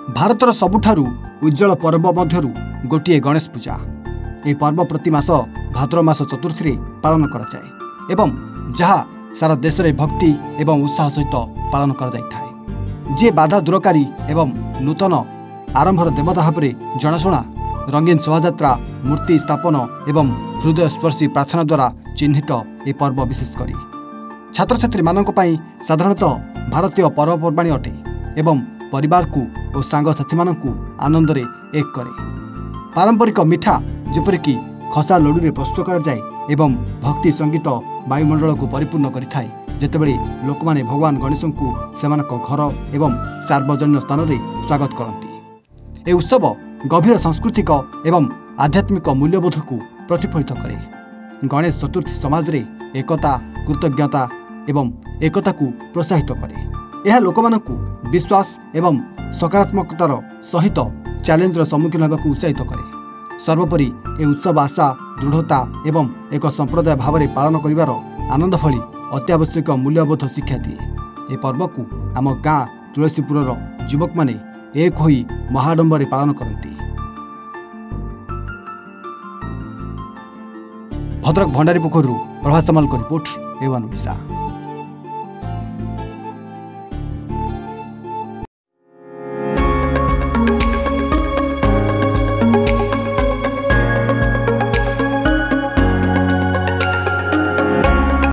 भारतर सबुठारु उज्जवल पर्व मध्यरु गोटे गणेश पूजा। यह पर्व प्रति मास भाद्र मास चतुर्थी पालन कराए एवं जहाँ सारा देश में भक्ति एवं उत्साह सहित पालन कर जे बाधा दूरकारी एवं नूतन आरंभर देवता भाव में जनाशुना रंगीन शोभायात्रा मूर्ति स्थापन एवं हृदय स्पर्शी प्रार्थना द्वारा चिन्हित ए पर्व विशेषकर छात्र छात्री मानक पई साधारणतः भारतीय पर्वपर्वाणी अटे एवं परिवार को और सांग साथी मानकु आनंद रे एक करे। पारंपरिक मिठा जेपरिक खसा लड्डू रे प्रस्तुत करा जाए एवं भक्ति संगीत वायुमंडल को परिपूर्ण करिथाय जेतेबेले लोक माने भगवान गणेश को सेमानक घर एवं सार्वजनिक स्थान रे स्वागत करती। ए उत्सव गभीर सांस्कृतिक एवं आध्यात्मिक मूल्यबोध को प्रतिफलित करे। गणेश चतुर्थी समाज रे एकता कृतज्ञता एवं एकता को प्रोत्साहित करे। यह लोक मानकु विश्वास एवं सकारात्मकतार सहित चैलेंजर सम्मुखीन होगा उत्साहित करे। सर्वोपरि ए उत्सव आशा दृढ़ता एवं एक संप्रदाय भाव में पालन करिवार आनंद भली अत्यावश्यक मूल्यबोध शिक्षा दिए। ए पर्व को आम गाँ तुलसीपुर युवक माने एक होई महाडंबर पालन करती। भद्रक भंडारी पोखर प्रभास सामल रिपोर्ट A1 ओडिशा।